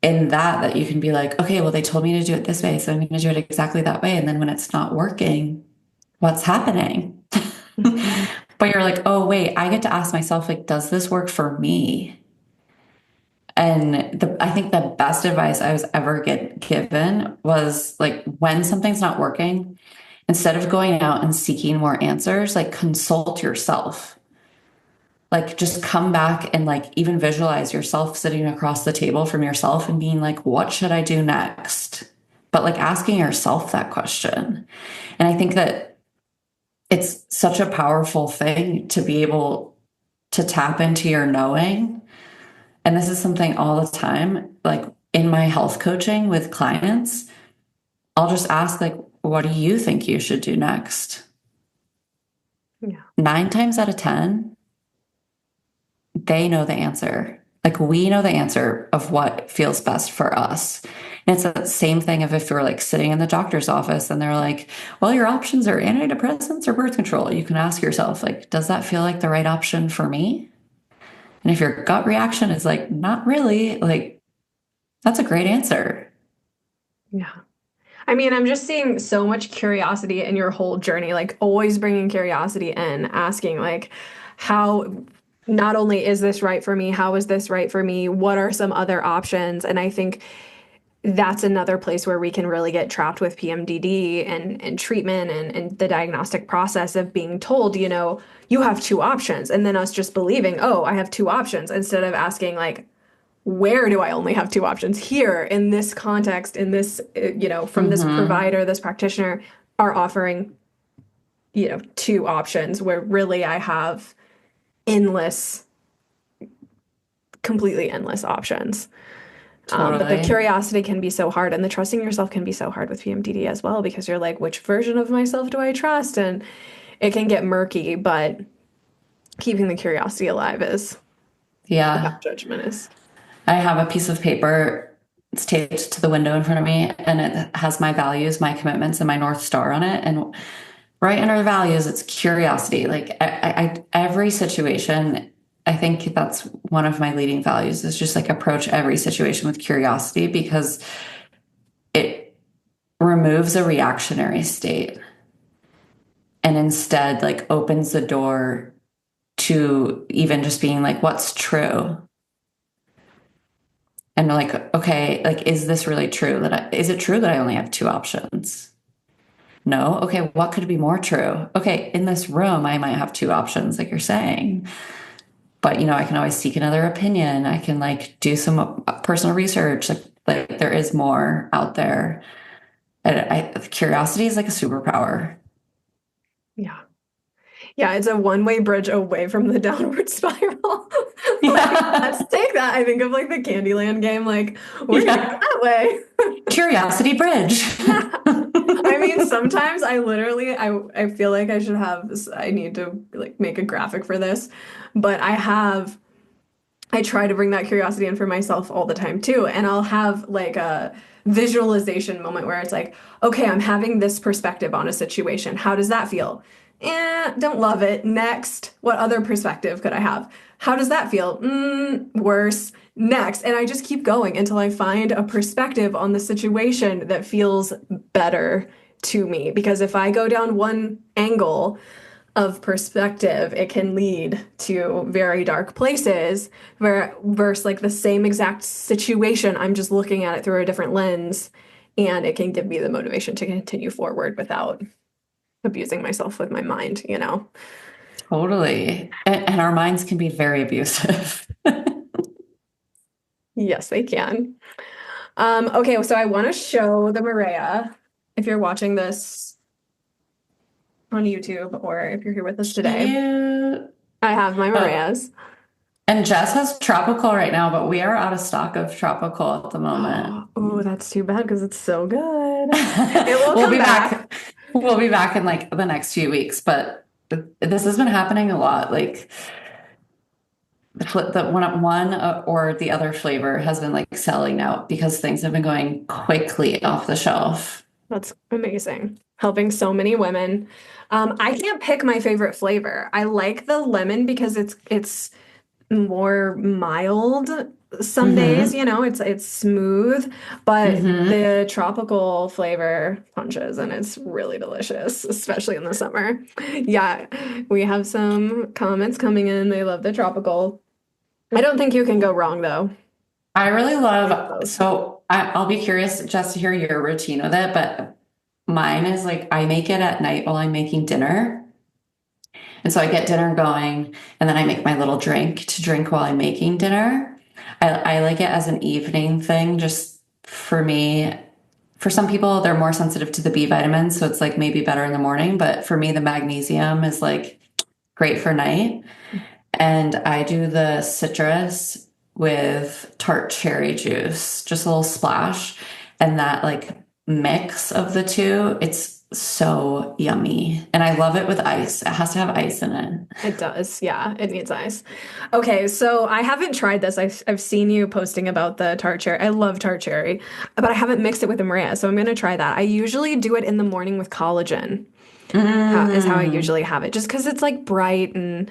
in that you can be like, okay, well, they told me to do it this way, so I'm going to do it exactly that way. And then when it's not working, what's happening? But you're like, oh, wait, I get to ask myself, like, does this work for me? And I think the best advice I was ever given was like, when something's not working, instead of going out and seeking more answers, like consult yourself. Like just come back and like even visualize yourself sitting across the table from yourself and being like, what should I do next? But like asking yourself that question. And I think that it's such a powerful thing to be able to tap into your knowing. And this is something all the time, like in my health coaching with clients, I'll just ask like, what do you think you should do next? Yeah. 9 times out of 10, they know the answer. Like we know the answer of what feels best for us. And it's the same thing if you're like sitting in the doctor's office and they're like, well, your options are antidepressants or birth control. You can ask yourself, like, does that feel like the right option for me? And if your gut reaction is like, not really, like, that's a great answer. Yeah. I mean, I'm just seeing so much curiosity in your whole journey, like always bringing curiosity in, asking like, how not only is this right for me, how is this right for me? What are some other options? And I think that's another place where we can really get trapped with PMDD and treatment and the diagnostic process of being told, you have 2 options. And then us just believing, oh, I have 2 options instead of asking like, where do I only have 2 options here in this context, in this, from this provider, this practitioner are offering, 2 options where really I have completely endless options. Totally. But the curiosity can be so hard and the trusting yourself can be so hard with PMDD as well, because you're like, which version of myself do I trust? And it can get murky, but keeping the curiosity alive is without judgment is. I have a piece of paper. It's taped to the window in front of me and it has my values, my commitments, and my North Star on it. And right under the values, it's curiosity. Like every situation, I think that's one of my leading values is just like approach every situation with curiosity because it removes a reactionary state and instead like opens the door to even just being like, what's true? And like, okay, like, is this really true? Is it true that I only have 2 options? No. Okay, what could be more true? Okay, in this room, I might have two options, like you're saying. But I can always seek another opinion. I can like do some personal research. Like there is more out there. And curiosity is like a superpower. Yeah. Yeah, it's a one-way bridge away from the downward spiral. Like, let's Yeah. take that. I think of like the Candyland game, like, we're gonna go Yeah. that way. Curiosity bridge. I mean, sometimes I feel like I need to like make a graphic for this, but I try to bring that curiosity in for myself all the time too. And I'll have like a visualization moment where it's like, okay, I'm having this perspective on a situation. How does that feel? Don't love it. Next, what other perspective could I have? How does that feel? Worse. Next. And I just keep going until I find a perspective on the situation that feels better to me. Because if I go down one angle, of perspective, it can lead to very dark places where versus like the same exact situation, I'm just looking at it through a different lens, and it can give me the motivation to continue forward without abusing myself with my mind, you know? Totally. And our minds can be very abusive. Yes, they can. Okay, so I want to show the Marea. If you're watching this on YouTube or if you're here with us today, Cute. I have my Oh, Mareas. and Jess has tropical right now, but we are out of stock of tropical at the moment. Oh, that's too bad because it's so good. It will We'll come be back. back. We'll be back in like the next few weeks, but this has been happening a lot. Like the one or the other flavor has been like selling out because things have been going quickly off the shelf. That's amazing. Helping so many women. I can't pick my favorite flavor. I like the lemon because it's more mild some days, Mm-hmm. you know, it's smooth, but Mm-hmm. the tropical flavor punches and it's really delicious, especially in the summer. Yeah, we have some comments coming in. They love the tropical. I don't think you can go wrong though. I really With love, both. so I'll be curious just to hear your routine with it, but mine is like I make it at night while I'm making dinner. And so I get dinner going and then I make my little drink to drink while I'm making dinner. I like it as an evening thing, just for me. For some people, they're more sensitive to the B vitamins, so it's like maybe better in the morning. But for me, the magnesium is like great for night. And I do the citrus with tart cherry juice, just a little splash. And that like mix of the two, it's so yummy. And I love it with ice. It has to have ice in it. It does. Yeah, it needs ice. Okay, so I haven't tried this. I've seen you posting about the tart cherry. I love tart cherry, but I haven't mixed it with the Maria, so I'm gonna try that. I usually do it in the morning with collagen. Is how I Mm. usually have it, just because it's like bright and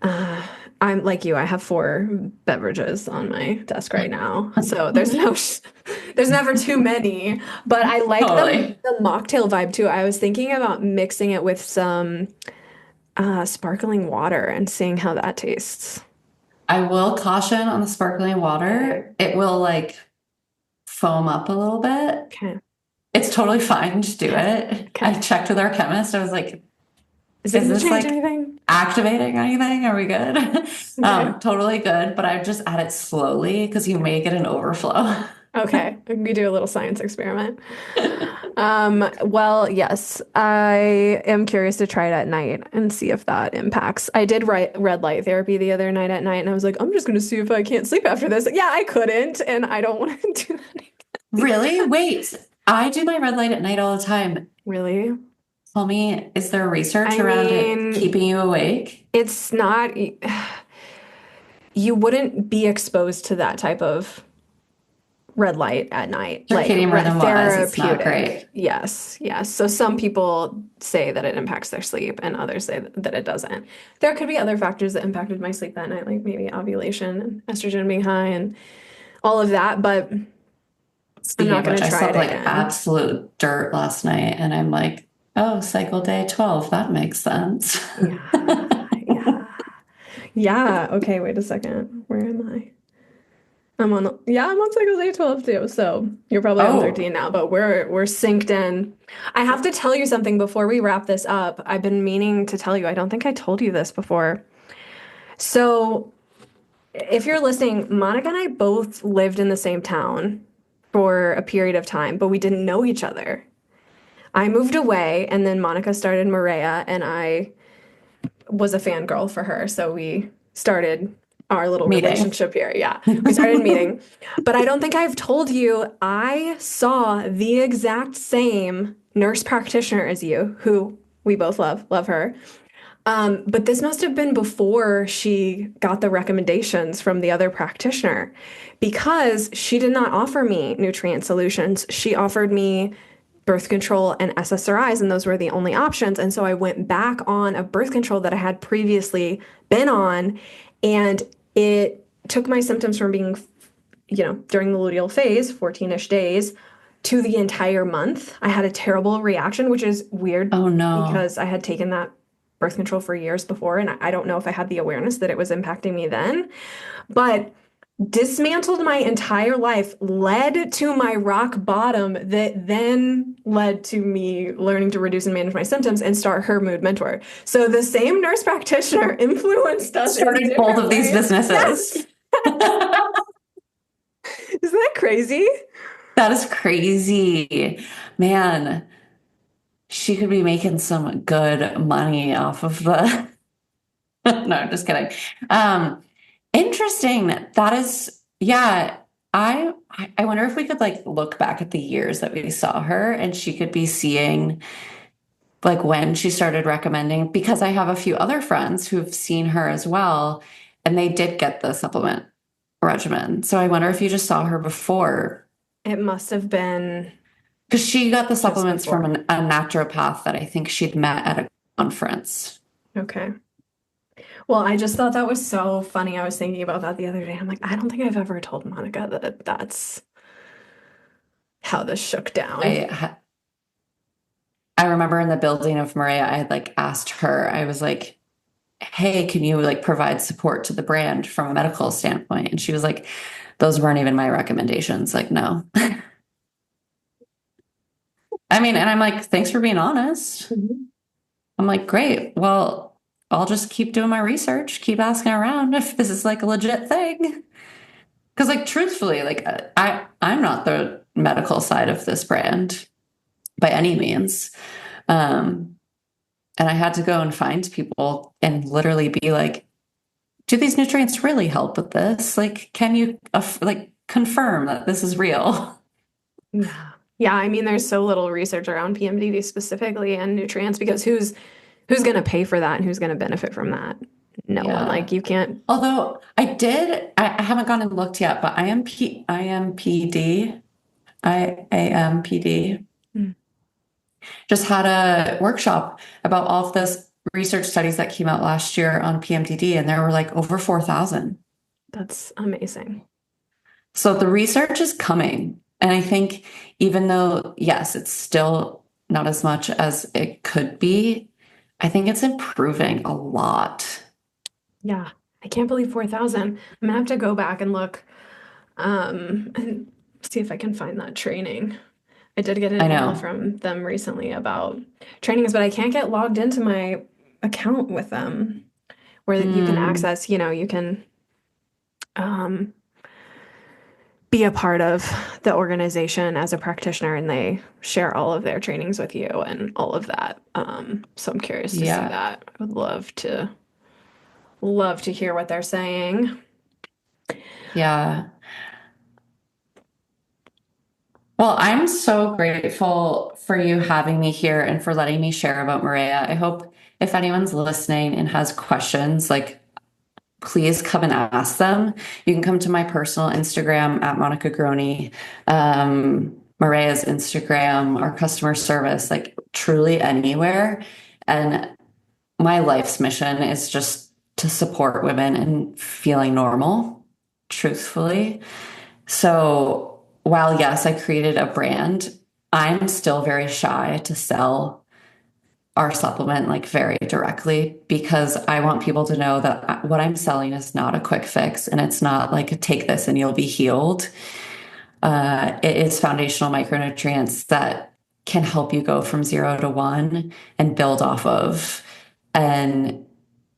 uh, I'm like you. I have four beverages on my desk right now, so there's never too many. But I like Totally. the mocktail vibe too. I was thinking about mixing it with some sparkling water and seeing how that tastes. I will caution on the sparkling water. It will like foam up a little bit. Okay. It's totally fine to do Okay. it. I Okay. checked with our chemist. I was like, Is it is going to this change like anything? activating anything? Are we good? Okay. Totally good, but I just add it slowly because you may get an overflow. Okay. We do a little science experiment. Well, yes, I am curious to try it at night and see if that impacts. I did red light therapy the other night at night, and I was like, I'm just going to see if I can't sleep after this. Yeah, I couldn't, and I don't want to do that again. Really? Wait, I do my red light at night all the time. Really? Tell me, is there research I around it mean, keeping you awake? it's not, you wouldn't be exposed to that type of red light at night, like Circadian rhythm wise, it's not therapeutic. great. Yes, yes. So some people say that it impacts their sleep, and others say that it doesn't. There could be other factors that impacted my sleep that night, like maybe ovulation and estrogen being high and all of that, but I'm Speaking not of going which, to I try it slept like again. absolute dirt last night, and I'm like, oh, cycle day 12, that makes sense. Yeah, yeah, yeah. Okay, wait a second. Where am I? I'm on cycle day 12 too. So you're probably on Oh, 13 now, but we're synced in. I have to tell you something before we wrap this up. I've been meaning to tell you. I don't think I told you this before. So if you're listening, Monica and I both lived in the same town for a period of time, but we didn't know each other. I moved away and then Monica started Marea and I was a fangirl for her. So we started our little meeting. relationship here. Yeah, we started meeting. But I don't think I've told you, I saw the exact same nurse practitioner as you, who we both love her. But this must have been before she got the recommendations from the other practitioner because she did not offer me nutrient solutions. She offered me birth control and SSRIs, and those were the only options. And so I went back on a birth control that I had previously been on, and it took my symptoms from being, during the luteal phase, 14-ish days, to the entire month. I had a terrible reaction, which is weird Oh no. because I had taken that birth control for years before, and I don't know if I had the awareness that it was impacting me then, but dismantled my entire life, led to my rock bottom, that then led to me learning to reduce and manage my symptoms and start Her Mood Mentor. So the same nurse practitioner influenced us in Started both different of these ways. businesses. Isn't that crazy? That is crazy. Man, she could be making some good money off of the. No, I'm just kidding. Um, Interesting. That is, yeah. I wonder if we could like look back at the years that we saw her and she could be seeing like when she started recommending, because I have a few other friends who've seen her as well, and they did get the supplement regimen. So I wonder if you just saw her before, It must have been because she got the just supplements from before. a naturopath that I think she'd met at a conference. Okay. Well, I just thought that was so funny. I was thinking about that the other day. I'm like, I don't think I've ever told Monica that that's how this shook down. I I remember in the building of Marea, I had like asked her, I was like, hey, can you like provide support to the brand from a medical standpoint? And she was like, those weren't even my recommendations. Like, no. I mean, and I'm like, thanks for being honest. Mhm. I'm like, great. Well, I'll just keep doing my research, keep asking around if this is like a legit thing. Because like truthfully, like I'm not the medical side of this brand by any means. Um, and I had to go and find people and literally be like, do these nutrients really help with this? Like, can you like confirm that this is real? Yeah. Yeah, I mean, there's so little research around PMDD specifically and nutrients because who's going to pay for that and who's going to benefit from that? No one. Yeah. Like you can't. Although I haven't gone and looked yet, but IMPD Mm. just had a workshop about all of this research studies that came out last year on PMDD, and there were like over 4,000. That's amazing. So the research is coming. And I think even though, yes, it's still not as much as it could be, I think it's improving a lot. Yeah. I can't believe 4,000. I'm gonna have to go back and look and see if I can find that training. I did get an I email know. from them recently about trainings, but I can't get logged into my account with them where you can Mm, access, you can um, be a part of the organization as a practitioner and they share all of their trainings with you and all of that. So I'm curious to see yeah. that. I would love to hear what they're saying. Yeah. Well, I'm so grateful for you having me here and for letting me share about Maria. I hope if anyone's listening and has questions, like please come and ask them. You can come to my personal Instagram at Monica Grohne, Maria's Instagram, our customer service, like truly anywhere. And my life's mission is just to support women in feeling normal, truthfully. So while, yes, I created a brand, I'm still very shy to sell our supplement like very directly because I want people to know that what I'm selling is not a quick fix and it's not like take this and you'll be healed. It's foundational micronutrients that can help you go from 0 to 1 and build off of. And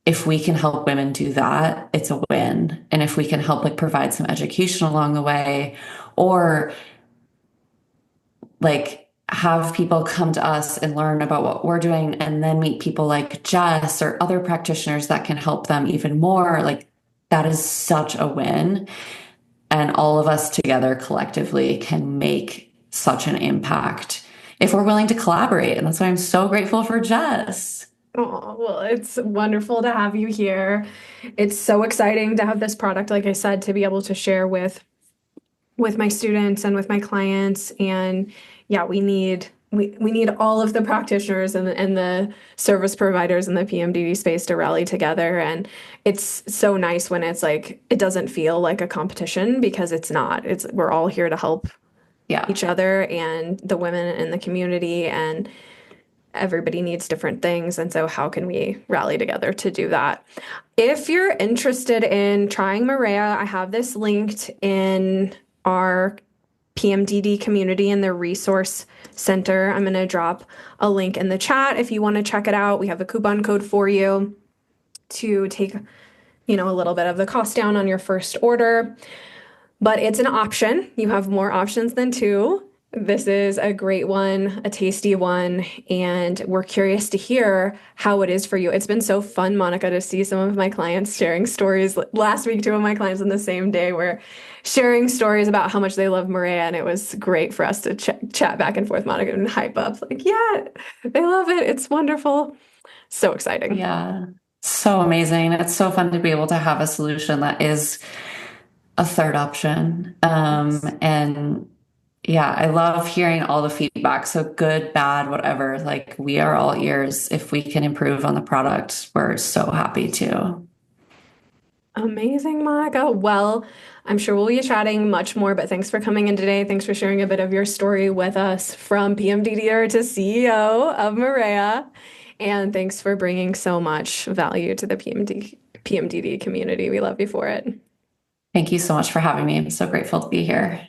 if we can help women do that, it's a win. And if we can help like provide some education along the way or like have people come to us and learn about what we're doing and then meet people like Jess or other practitioners that can help them even more, like that is such a win. And all of us together collectively can make such an impact if we're willing to collaborate. And that's why I'm so grateful for Jess. Oh, well, it's wonderful to have you here. It's so exciting to have this product, like I said, to be able to share with my students and with my clients. And yeah, we need all of the practitioners and the service providers in the PMDD space to rally together. And it's so nice when it's like it doesn't feel like a competition because it's not. We're all here to help each other and the women in the community, and everybody needs different things. And so how can we rally together to do that? If you're interested in trying Marea, I have this linked in our PMDD community in the resource center. I'm going to drop a link in the chat if you want to check it out. We have a coupon code for you to take, a little bit of the cost down on your first order. But it's an option. You have more options than two. This is a great one, a tasty one, and we're curious to hear how it is for you. It's been so fun, Monica, to see some of my clients sharing stories. Last week, 2 of my clients on the same day were sharing stories about how much they love Marea, and it was great for us to chat back and forth, Monica, and hype up. Like, yeah, they love it. It's wonderful. So exciting. Yeah, so amazing. It's so fun to be able to have a solution that is a third option. And yeah, I love hearing all the feedback. So good, bad, whatever. Like we are all ears. If we can improve on the product, we're so happy to. Amazing, Monica. Well, I'm sure we'll be chatting much more, but thanks for coming in today. Thanks for sharing a bit of your story with us from PMDDer to CEO of Marea. And thanks for bringing so much value to the PMDD community. We love you for it. Thank you so much for having me. I'm so grateful to be here.